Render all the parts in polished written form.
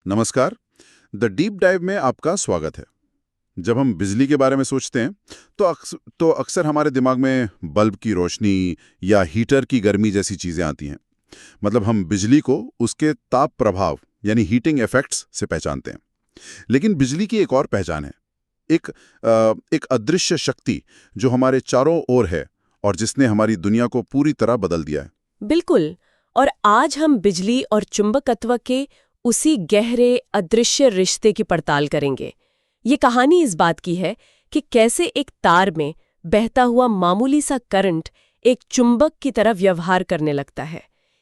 नमस्कार। The deep dive में आपका स्वागत है। जब हम बिजली के बारे में सोचते हैं तो अक्सर हमारे दिमाग में बल्ब की रोशनी या हीटर की गर्मी जैसी चीजें आती हैं। मतलब हम बिजली को उसके ताप प्रभाव यानी हीटिंग इफेक्ट्स से पहचानते हैं। लेकिन बिजली की एक और पहचान है, एक अदृश्य शक्ति जो हमारे चारों ओर है और जिसने हमारी दुनिया को पूरी तरह बदल दिया है। बिल्कुल। और आज हम बिजली और चुंबकत्व के उसी गहरे अदृश्य रिश्ते की पड़ताल करेंगे। ये कहानी इस बात की है कि कैसे एक तार में बहता हुआ मामूली सा करंट एक चुंबक की तरह व्यवहार करने लगता है,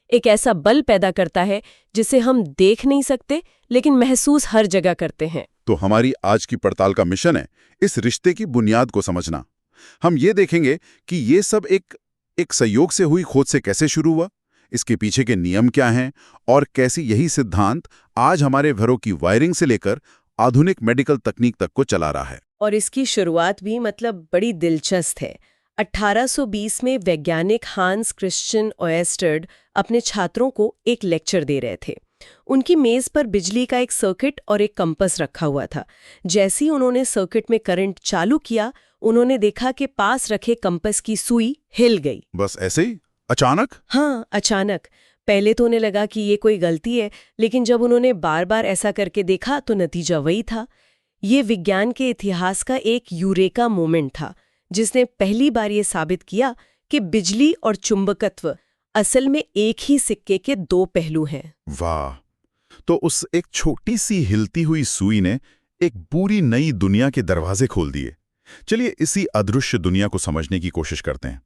एक ऐसा बल पैदा करता है जिसे हम देख नहीं सकते लेकिन महसूस हर जगह करते हैं। तो हमारी आज की पड़ताल का मिशन है इस रिश्ते की बुनियाद को समझना। हम ये देखेंगे कि ये सब एक संयोग से हुई खोज से कैसे शुरू हुआ, इसके पीछे के नियम क्या हैं और कैसे यही सिद्धांत आज हमारे घरों की वायरिंग से लेकर आधुनिक मेडिकल तकनीक तक को चला रहा है। और इसकी शुरुआत भी बड़ी दिलचस्प है। 1820 में वैज्ञानिक हांस क्रिश्चियन ओएस्टर्ड अपने छात्रों को एक लेक्चर दे रहे थे। उनकी मेज पर बिजली का एक सर्किट और एक कंपास रखा हुआ था। जैसे ही उन्होंने सर्किट में करंट चालू किया, उन्होंने देखा कि पास रखे कंपास की सुई हिल गई। बस ऐसे ही अचानक? हाँ, अचानक। पहले तो उन्हें लगा कि ये कोई गलती है, लेकिन जब उन्होंने बार बार ऐसा करके देखा तो नतीजा वही था। ये विज्ञान के इतिहास का एक यूरेका मोमेंट था, जिसने पहली बार ये साबित किया कि बिजली और चुंबकत्व असल में एक ही सिक्के के दो पहलू हैं। वाह! तो उस एक छोटी सी हिलती हुई सुई ने एक पूरी नई दुनिया के दरवाजे खोल दिए। चलिए इसी अदृश्य दुनिया को समझने की कोशिश करते हैं।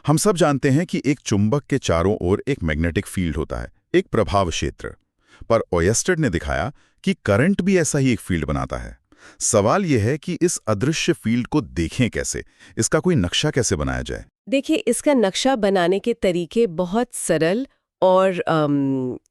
हम सब जानते हैं कि एक चुंबक के चारों ओर एक मैग्नेटिक फील्ड होता है, एक प्रभाव क्षेत्र। पर ओयस्टर्ड ने दिखाया कि करंट भी ऐसा ही एक फील्ड बनाता है। सवाल यह है कि इस अदृश्य फील्ड को देखें कैसे, इसका कोई नक्शा कैसे बनाया जाए। देखिए, इसका नक्शा बनाने के तरीके बहुत सरल और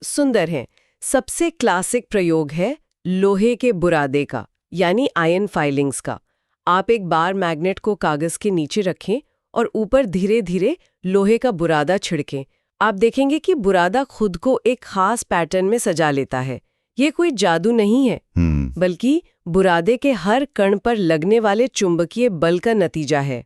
सुंदर हैं। सबसे क्लासिक प्रयोग है लोहे के बुरादे का, यानी आयन फाइलिंग्स का। आप एक बार मैग्नेट को कागज के नीचे रखें और ऊपर धीरे धीरे लोहे का बुरादा छिड़कें। आप देखेंगे कि बुरादा खुद को एक खास पैटर्न में सजा लेता है। ये कोई जादू नहीं है, बल्कि बुरादे के हर कण पर लगने वाले चुंबकीय बल का नतीजा है।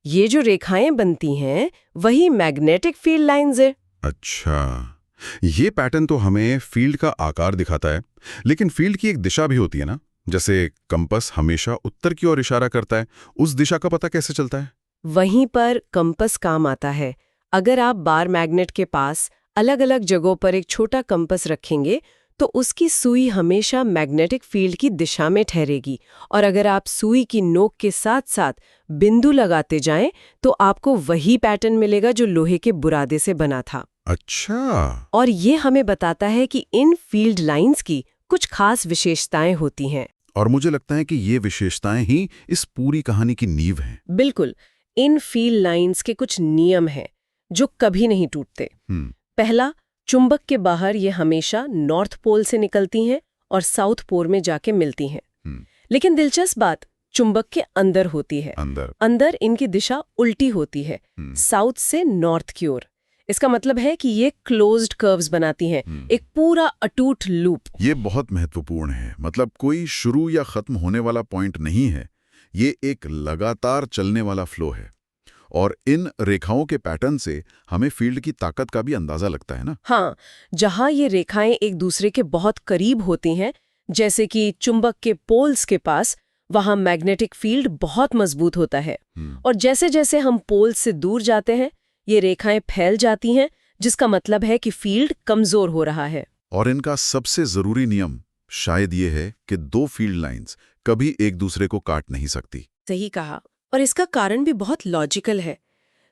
ये जो रेखाएं बनती हैं, वही मैग्नेटिक फील्ड लाइंस है। अच्छा, ये पैटर्न तो हमें फील्ड का आकार दिखाता है, लेकिन फील्ड की एक दिशा भी होती है ना? जैसे कंपास हमेशा उत्तर की ओर इशारा करता है, उस दिशा का पता कैसे चलता है? वहीं पर कंपास काम आता है। अगर आप बार मैग्नेट के पास अलग अलग जगहों पर एक छोटा कंपास रखेंगे, तो उसकी सुई हमेशा मैग्नेटिक फील्ड की दिशा में ठहरेगी। और अगर आप सुई की नोक के साथ साथ बिंदु लगाते जाएं, तो आपको वही पैटर्न मिलेगा जो लोहे के बुरादे से बना था। अच्छा। और ये हमें बताता है कि इन फील्ड लाइंस की कुछ खास विशेषताएं होती हैं। और मुझे लगता है कि ये विशेषताएं ही इस पूरी कहानी की नींव हैं। बिल्कुल। इन फील्ड लाइंस के कुछ नियम हैं जो कभी नहीं टूटते। पहला, चुंबक के बाहर ये हमेशा नॉर्थ पोल से निकलती हैं और साउथ पोल में जाके मिलती हैं। लेकिन दिलचस्प बात चुंबक के अंदर होती है। अंदर इनकी दिशा उल्टी होती है, साउथ से नॉर्थ की ओर। इसका मतलब है कि ये क्लोज्ड कर्व्स बनाती हैं, एक पूरा अटूट लूप। ये बहुत महत्वपूर्ण है। मतलब कोई शुरू या खत्म होने वाला पॉइंट नहीं है, ये एक लगातार चलने वाला फ्लो है। और इन रेखाओं के पैटर्न से हमें फील्ड की ताकत का भी अंदाजा लगता है ना? हाँ, जहाँ ये रेखाएं एक दूसरे के बहुत करीब होती हैं, जैसे कि चुंबक के पोल्स के पास, वहाँ मैग्नेटिक फील्ड बहुत मजबूत होता है। और जैसे जैसे हम पोल से दूर जाते हैं, ये रेखाएं फैल जाती हैं, जिसका मतलब है कि फील्ड कमजोर हो रहा है। और इनका सबसे जरूरी नियम शायद ये है कि दो फील्ड लाइंस कभी एक दूसरे को काट नहीं सकती। सही कहा। और इसका कारण भी बहुत लॉजिकल है।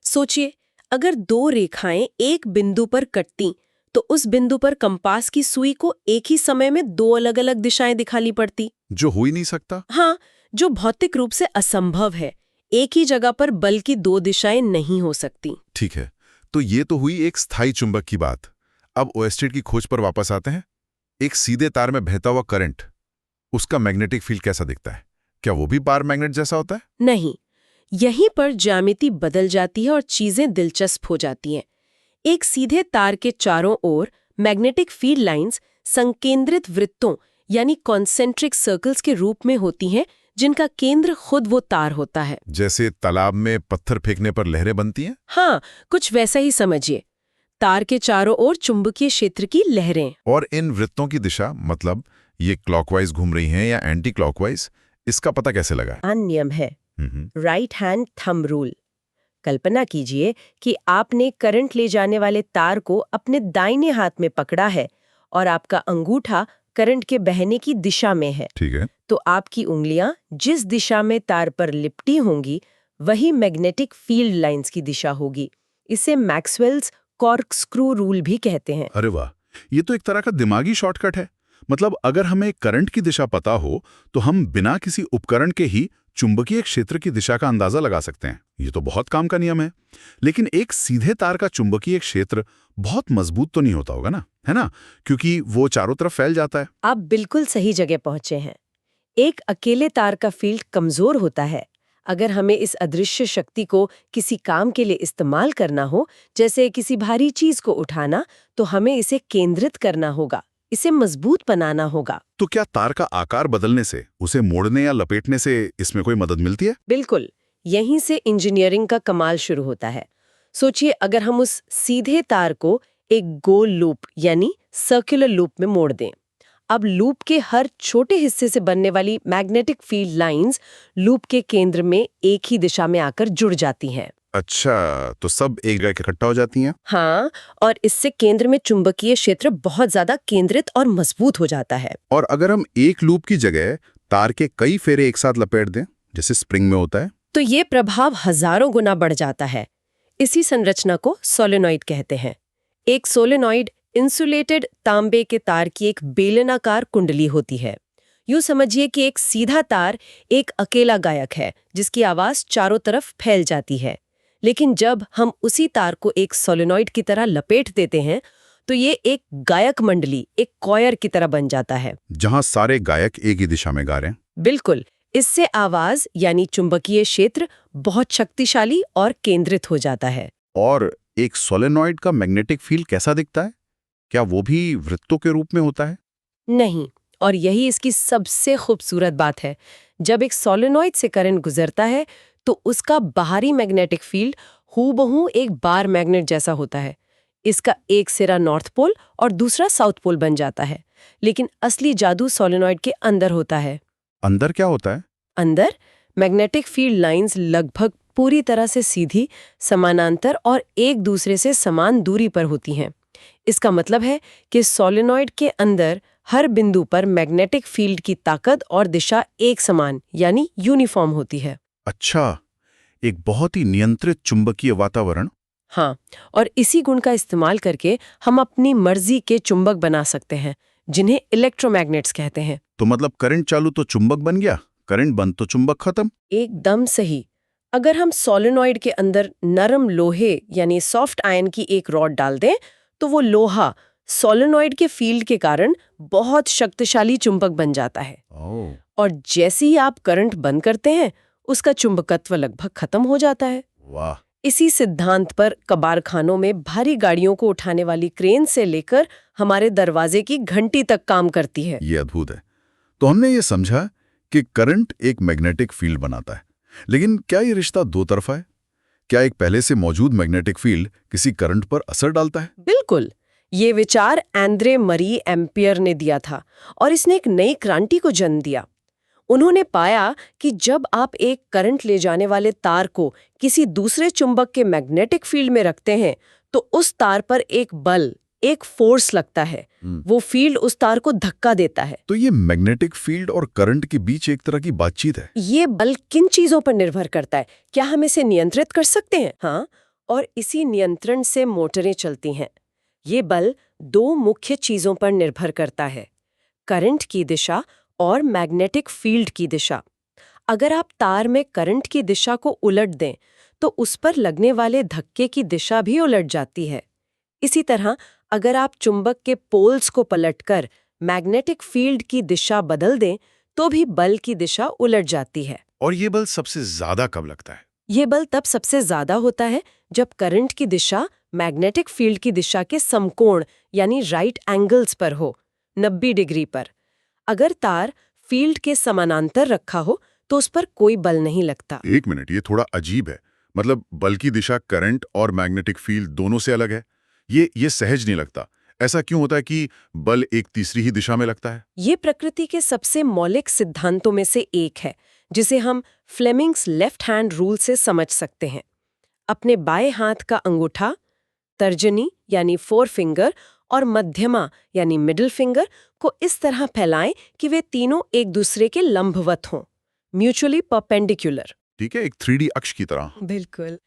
सोचिए, अगर दो रेखाएं एक बिंदु पर कटती, तो उस बिंदु पर कंपास की सुई को एक ही समय में दो अलग अलग दिशाएं दिखानी पड़ती, जो हो ही नहीं सकता। हाँ, जो भौतिक रूप से असंभव है। एक ही जगह पर बल की दो दिशाएं नहीं हो सकती। ठीक है, तो ये तो हुई एक स्थायी चुंबक की बात। अब ओएस्टर्ड की खोज पर वापस आते हैं। एक सीधे तार में बहता हुआ करंट, उसका मैग्नेटिक फील्ड कैसा दिखता है? क्या वो भी बार मैग्नेट जैसा होता है? नहीं, यहीं पर ज्यामिति बदल जाती है और चीजें दिलचस्प हो जाती हैं। एक सीधे तार के चारों ओर मैग्नेटिक फील्ड लाइंस संकेंद्रित वृत्तों यानी कॉन्सेंट्रिक सर्कल्स के रूप में होती हैं, जिनका केंद्र खुद वो तार होता है। जैसे तालाब में पत्थर फेंकने पर लहरें बनती हैं? हाँ, कुछ वैसा ही समझिए। तार के चारों ओर चुंबकीय क्षेत्र की लहरें। और इन वृत्तों की दिशा, मतलब ये क्लॉकवाइज घूम रही हैं या एंटी क्लॉकवाइज, इसका पता कैसे लगा? नियम है राइट हैंड थंब रूल। कल्पना कीजिए कि आपने करंट ले जाने वाले तार को अपने दाहिने हाथ में पकड़ा है और आपका अंगूठा करंट के बहने की दिशा में है। ठीक है। तो आपकी उंगलियां जिस दिशा में तार पर लिपटी होंगी, वही मैग्नेटिक फील्ड लाइंस की दिशा होगी। इसे मैक्सवेल्स कॉर्कस्क्रू रूल भी कहते हैं। अरे वाह, ये तो एक तरह का दिमागी शॉर्टकट है। मतलब अगर हमें करंट की दिशा पता हो तो हम बिना किसी उपकरण के ही चुंबकीय क्षेत्र की दिशा का अंदाजा लगा सकते हैं। ये तो बहुत काम का नियम है। लेकिन एक सीधे तार का चुंबकीय क्षेत्र बहुत मजबूत तो नहीं होता होगा ना, है ना? क्योंकि वो चारों तरफ फैल जाता है। आप बिल्कुल सही जगह पहुंचे हैं। एक अकेले तार का फील्ड कमजोर होता है। अगर हमें इस अदृश्य शक्ति को किसी काम के लिए इस्तेमाल करना हो, जैसे किसी भारी चीज को उठाना, तो हमें इसे केंद्रित करना होगा, इसे मजबूत बनाना होगा। तो क्या तार का आकार बदलने से, उसे मोड़ने या लपेटने से इसमें कोई मदद मिलती है? बिल्कुल, यहीं से इंजीनियरिंग का कमाल शुरू होता है। सोचिए, अगर हम उस सीधे तार को एक गोल लूप यानी सर्कुलर लूप में मोड़ दें। अब लूप के हर छोटे हिस्से से बनने वाली मैग्नेटिक फील्ड लाइंस लूप के केंद्र में एक ही दिशा में आकर जुड़ जाती हैं। अच्छा, तो सब एक जगह इकट्ठा हो जाती हैं? हाँ, और इससे केंद्र में चुंबकीय क्षेत्र बहुत ज्यादा केंद्रित और मजबूत हो जाता है। और अगर हम एक लूप की जगह तार के कई फेरे एक साथ लपेट दें, जैसे स्प्रिंग में होता है, तो ये प्रभाव हजारों गुना बढ़ जाता है। इसी संरचना को सोलेनॉइड कहते हैं। एक सोलेनॉइड इंसुलेटेड तांबे के तार की एक बेलनाकार कुंडली होती है। यूं समझिए कि एक सीधा तार एक अकेला गायक है, जिसकी आवाज चारों तरफ फैल जाती है। लेकिन जब हम उसी तार को एक सोलेनॉइड की तरह लपेट देते हैं, तो ये एक गायक मंडली, एक कॉयर की तरह बन जाता है, जहां सारे गायक एक ही दिशा में गा रहे हैं। बिल्कुल। इससे आवाज यानी चुंबकीय क्षेत्र बहुत शक्तिशाली और केंद्रित हो जाता है। और एक सोलेनॉइड का मैग्नेटिक फील्ड कैसा दिखता है? क्या वो भी वृत्तों के रूप में होता है? नहीं, और यही इसकी सबसे खूबसूरत बात है। जब एक सोलेनॉइड से करंट गुजरता है, तो उसका बाहरी मैग्नेटिक फील्ड हूबहू एक बार मैग्नेट जैसा होता है। इसका एक सिरा नॉर्थ पोल और दूसरा साउथ पोल बन जाता है। लेकिन असली जादू सोलेनॉइड के अंदर होता है। अंदर क्या होता है? अंदर मैग्नेटिक फील्ड लाइंस लगभग पूरी तरह से सीधी, समानांतर और एक दूसरे से समान दूरी पर होती हैं। इसका मतलब है कि सोलेनॉइड के अंदर हर बिंदु पर मैग्नेटिक फील्ड की ताकत और दिशा एक समान यानी यूनिफॉर्म होती है। अच्छा, एक बहुत ही नियंत्रित चुंबकीय वातावरण। हाँ, और इसी गुण का इस्तेमाल करके हम अपनी मर्जी के चुंबक बना सकते हैं, जिन्हें इलेक्ट्रोमैग्नेट्स कहते हैं। तो मतलब करंट चालू तो चुंबक बन गया, करंट बंद तो चुंबक खत्म। एकदम सही। अगर हम सोलेनॉइड के अंदर नरम लोहे यानी सॉफ्ट आयन की एक रॉड डाल दें, तो वो लोहा सोलेनॉइड के फील्ड के कारण बहुत शक्तिशाली चुंबक बन जाता है। और जैसे ही आप करंट बंद करते हैं, उसका चुंबकत्व लगभग खत्म हो जाता है। वाह! इसी सिद्धांत पर कबाड़खानों में भारी गाड़ियों को उठाने वाली क्रेन से लेकर हमारे दरवाजे की घंटी तक काम करती है। ये अद्भुत है। तो हमने ये समझा कि करंट एक मैग्नेटिक फील्ड बनाता है, लेकिन क्या ये रिश्ता दो तरफा है? क्या एक पहले से मौजूद मैग्नेटिक फील्ड किसी करंट पर असर डालता है? बिल्कुल। ये विचार एंद्रे मरी एम्पियर ने दिया था और इसने एक नई क्रांति को जन्म दिया। उन्होंने पाया कि जब आप एक करंट ले जाने वाले तार को किसी दूसरे चुंबक के मैग्नेटिक फील्ड में रखते हैं, तो उस तार पर एक बल, एक फोर्स लगता है। वो फील्ड उस तार को धक्का देता है। तो ये मैग्नेटिक फील्ड और करंट के बीच एक तरह की बातचीत है। ये बल किन चीजों पर निर्भर करता है? क्या हम इसे नियंत्रित कर सकते हैं? हाँ, और इसी नियंत्रण से मोटरें चलती हैं। ये बल दो मुख्य चीजों पर निर्भर करता है, करंट की दिशा और मैग्नेटिक फील्ड की दिशा। अगर आप तार में करंट की दिशा को उलट दें, तो उस पर लगने वाले धक्के की दिशा भी उलट जाती है। इसी तरह अगर आप चुंबक के पोल्स को पलटकर मैग्नेटिक फील्ड की दिशा बदल दें, तो भी बल की दिशा उलट जाती है। और ये बल सबसे ज्यादा कब लगता है? ये बल तब सबसे ज्यादा होता है जब करंट की दिशा मैग्नेटिक फील्ड की दिशा के समकोण यानी राइट एंगल्स पर हो, 90 डिग्री पर। अगर तार फील्ड के समानांतर रखा हो तो उस पर कोई बल नहीं लगता। एक मिनट, ये थोड़ा अजीब है। मतलब बल की दिशा करंट और मैग्नेटिक फील्ड दोनों से अलग है। ये सहज नहीं लगता। ऐसा क्यों होता है कि बल एक तीसरी ही दिशा में लगता है? ये प्रकृति के सबसे मौलिक सिद्धांतों में से एक है, जिसे हम फ्लेमिंग्स लेफ्ट हैंड रूल से समझ सकते हैं। अपने बाएं हाथ का अंगूठा, तर्जनी यानी फोर फिंगर और मध्यमा यानी मिडिल फिंगर को इस तरह फैलाएं कि वे तीनों एक दूसरे के लंबवत हों, म्यूचुअली परपेंडिकुलर। ठीक है, एक 3D अक्ष की तरह। बिल्कुल।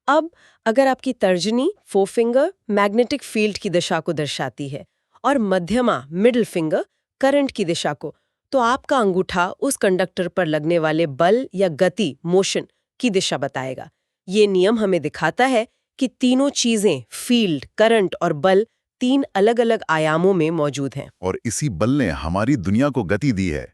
अब अगर आपकी तर्जनी फोर फिंगर मैग्नेटिक फील्ड की दिशा को दर्शाती है और मध्यमा मिडिल फिंगर करंट की दिशा को, तो आपका अंगूठा उस कंडक्टर पर लगने वाले बल या गति मोशन की दिशा बताएगा। ये नियम हमें दिखाता है कि तीनों चीजें फील्ड, करंट और बल 3 अलग-अलग आयामों में मौजूद हैं। और इसी बल ने हमारी दुनिया को गति दी है।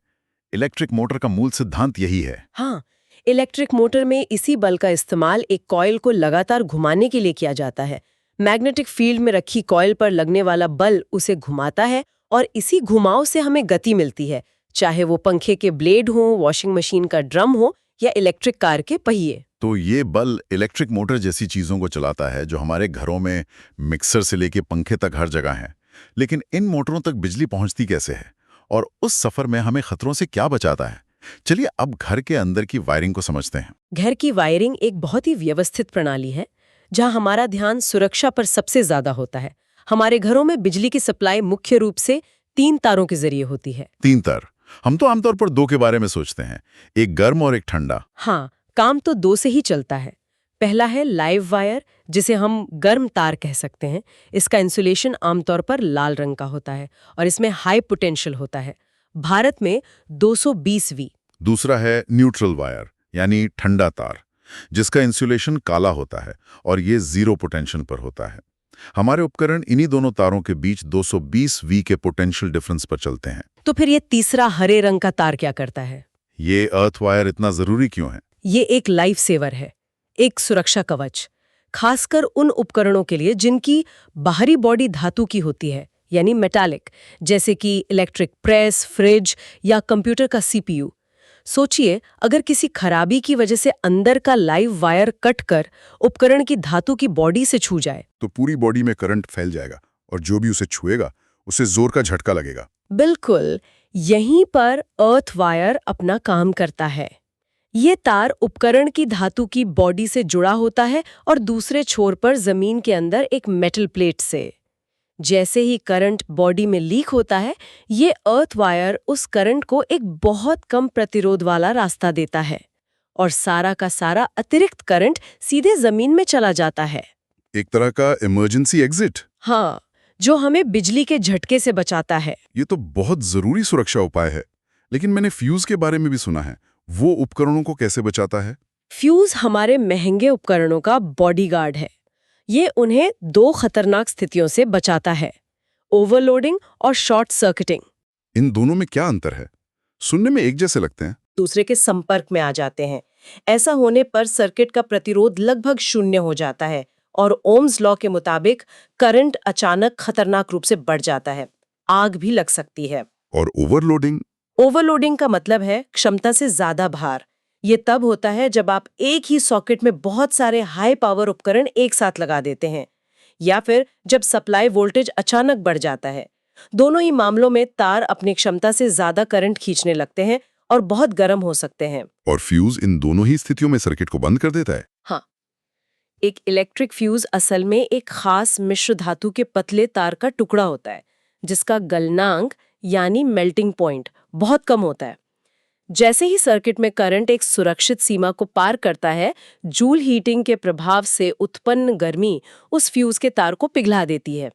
इलेक्ट्रिक मोटर का मूल सिद्धांत यही है। हाँ, इलेक्ट्रिक मोटर में इसी बल का इस्तेमाल एक कॉइल को लगातार घुमाने के लिए किया जाता है। मैग्नेटिक फील्ड में रखी कॉइल पर लगने वाला बल उसे घुमाता है और इसी घुमाव से हमें गति मिलती है, चाहे वो पंखे के ब्लेड हो, वॉशिंग मशीन का ड्रम हो या इलेक्ट्रिक कार के पहिए। तो ये बल इलेक्ट्रिक मोटर जैसी चीजों को चलाता है जो हमारे घरों में मिक्सर से लेके पंखे तक हर जगह हैं। लेकिन इन मोटरों तक बिजली पहुंचती कैसे है और उस सफर में हमें खतरों से क्या बचाता है? चलिए अब घर के अंदर की वायरिंग को समझते हैं। घर की वायरिंग एक बहुत ही व्यवस्थित प्रणाली है, जहां हमारा ध्यान सुरक्षा पर सबसे ज्यादा होता है। हमारे घरों में बिजली की सप्लाई मुख्य रूप से 3 तारों के जरिए होती है। 3 तार। हम तो आमतौर पर 2 के बारे में सोचते हैं, एक गर्म और एक ठंडा। हाँ, काम तो 2 से ही चलता है। पहला है लाइव वायर, जिसे हम गर्म तार कह सकते हैं। इसका इंसुलेशन आमतौर पर लाल रंग का होता है और इसमें हाई पोटेंशियल होता है। भारत में 220 वी। दूसरा है न्यूट्रल वायर यानी ठंडा तार, जिसका इंसुलेशन काला होता है और ये 0 पोटेंशियल पर होता है। हमारे उपकरण इन्हीं दोनों तारों के बीच 220 वी के पोटेंशियल डिफरेंस पर चलते हैं। तो फिर ये तीसरा हरे रंग का तार क्या करता है? ये अर्थ वायर इतना जरूरी क्यों है? ये एक लाइफ सेवर है, एक सुरक्षा कवच, खासकर उन उपकरणों के लिए जिनकी बाहरी बॉडी धातु की होती है, यानी मेटालिक, जैसे कि इलेक्ट्रिक प्रेस, फ्रिज या कंप्यूटर का सीपीयू। सोचिए, अगर किसी खराबी की वजह से अंदर का लाइव वायर कट कर उपकरण की धातु की बॉडी से छू जाए, तो पूरी बॉडी में करंट फैल जाएगा और जो भी उसे छुएगा उसे जोर का झटका लगेगा। बिल्कुल, यहीं पर अर्थ वायर अपना काम करता है। ये तार उपकरण की धातु की बॉडी से जुड़ा होता है और दूसरे छोर पर जमीन के अंदर एक मेटल प्लेट से। जैसे ही करंट बॉडी में लीक होता है, ये अर्थ वायर उस करंट को एक बहुत कम प्रतिरोध वाला रास्ता देता है और सारा का सारा अतिरिक्त करंट सीधे जमीन में चला जाता है। एक तरह का इमरजेंसी एग्जिट। हाँ, जो हमें बिजली के झटके से बचाता है। ये तो बहुत जरूरी सुरक्षा उपाय है। लेकिन मैंने फ्यूज के बारे में भी सुना है, वो उपकरणों को कैसे बचाता है? फ्यूज हमारे महंगे उपकरणों का बॉडीगार्ड है। ये उन्हें 2 खतरनाक स्थितियों से बचाता है, ओवरलोडिंग और शॉर्ट सर्किटिंग। इन दोनों में क्या अंतर है? सुनने में एक जैसे लगते हैं। दूसरे के संपर्क में आ जाते हैं। ऐसा होने पर सर्किट का प्रतिरोध लगभग 0 हो जाता है और ओम्स लॉ के मुताबिक करंट अचानक खतरनाक रूप से बढ़ जाता है। आग भी लग सकती है। और ओवरलोडिंग? ओवरलोडिंग का मतलब है क्षमता से ज्यादा भार। ये तब होता है जब आप एक ही सॉकेट में बहुत सारे हाई पावर उपकरण एक साथ लगा देते हैं, या फिर जब सप्लाई वोल्टेज अचानक बढ़ जाता है। दोनों ही मामलों में तार अपनी क्षमता से ज्यादा करंट खींचने लगते हैं और बहुत गर्म हो सकते हैं। और फ्यूज इन दोनों ही स्थितियों में सर्किट को बंद कर देता है। हाँ, एक इलेक्ट्रिक फ्यूज असल में एक खास मिश्र धातु के पतले तार का टुकड़ा होता है, जिसका गलनांक यानी मेल्टिंग पॉइंट बहुत कम होता है। जैसे ही सर्किट में करंट एक सुरक्षित सीमा को पार करता है, जूल हीटिंग के प्रभाव से उत्पन्न गर्मी उस फ्यूज के तार को पिघला देती है।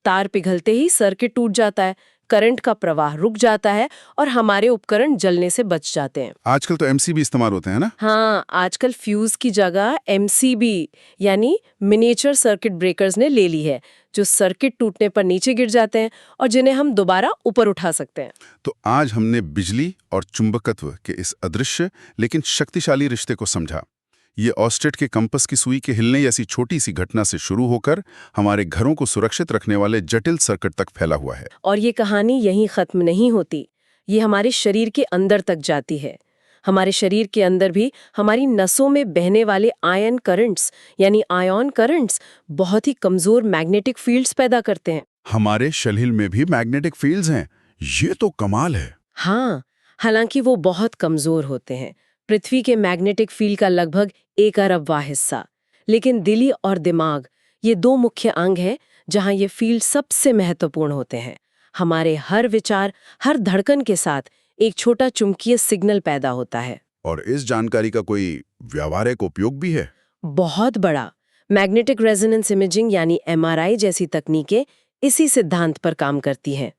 तार पिघलते ही सर्किट टूट जाता है, करंट का प्रवाह रुक जाता है और हमारे उपकरण जलने से बच जाते हैं। आजकल तो एमसीबी इस्तेमाल होते हैं ना? हाँ, आजकल फ्यूज की जगह एमसीबी यानी मिनिएचर सर्किट ब्रेकर्स ने ले ली है, जो सर्किट टूटने पर नीचे गिर जाते हैं और जिन्हें हम दोबारा ऊपर उठा सकते हैं। तो आज हमने बिजली और चुंबकत्व के इस अदृश्य लेकिन शक्तिशाली रिश्ते को समझा। ये ऑस्टेट के कंपस की सुई के हिलने जैसी छोटी सी घटना से शुरू होकर हमारे घरों को सुरक्षित रखने वाले जटिल सर्किट तक फैला हुआ है। और ये कहानी यहीं खत्म नहीं होती। ये हमारे शरीर के अंदर तक जाती है। हमारे शरीर के अंदर भी हमारी नसों में बहने वाले आयन करंट्स यानी आयन करंट्स बहुत ही कमजोर मैग्नेटिक फील्ड्स पैदा करते हैं। हमारे शरीर में भी मैग्नेटिक फील्ड्स हैं। ये तो कमाल है। हाँ, हालांकि वो बहुत कमजोर होते हैं, पृथ्वी के मैग्नेटिक फील्ड का लगभग 1 अरबवां हिस्सा। लेकिन दिल और दिमाग ये 2 मुख्य अंग हैं जहां ये फील्ड सबसे महत्वपूर्ण होते हैं। हमारे हर विचार, हर धड़कन के साथ एक छोटा चुंबकीय सिग्नल पैदा होता है। और इस जानकारी का कोई व्यावहारिक उपयोग भी है? बहुत बड़ा। मैग्नेटिक रेजोनेंस इमेजिंग यानी MRI जैसी तकनीकें इसी सिद्धांत पर काम करती हैं।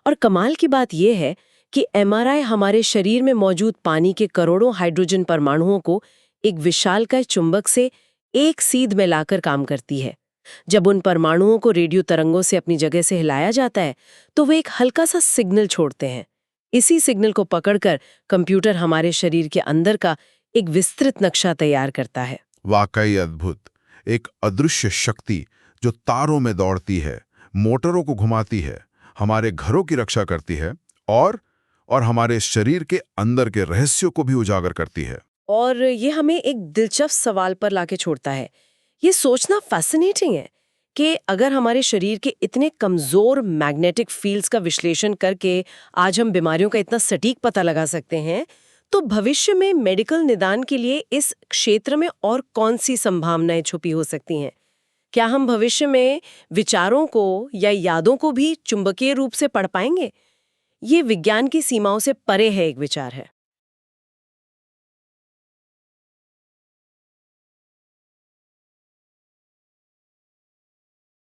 और कमाल की बात यह है कि MRI हमारे शरीर में मौजूद पानी के करोड़ों हाइड्रोजन परमाणुओं को एक विशालकाय चुंबक से एक सीध में लाकर काम करती है। जब उन परमाणुओं को रेडियो तरंगों से अपनी जगह से हिलाया जाता है तो वे एक हल्का सा सिग्नल छोड़ते हैं। इसी सिग्नल को पकड़कर कंप्यूटर हमारे शरीर के अंदर का एक विस्तृत नक्शा तैयार करता है। वाकई अद्भुत। एक अदृश्य शक्ति जो तारों में दौड़ती है, मोटरों को घुमाती है, हमारे घरों की रक्षा करती है और हमारे शरीर के अंदर के रहस्यों को भी उजागर करती है। और ये हमें एक दिलचस्प सवाल पर लाके छोड़ता है। ये सोचना फैसिनेटिंग है कि अगर हमारे शरीर के इतने कमजोर मैग्नेटिक फील्ड्स का विश्लेषण करके आज हम बीमारियों का इतना सटीक पता लगा सकते हैं, तो भविष्य में मेडिकल निदान के लिए इस क्षेत्र में और कौन सी संभावनाएं छुपी हो सकती हैं? क्या हम भविष्य में विचारों को या यादों को भी चुंबकीय रूप से पढ़ पाएंगे? ये विज्ञान की सीमाओं से परे है एक विचार है।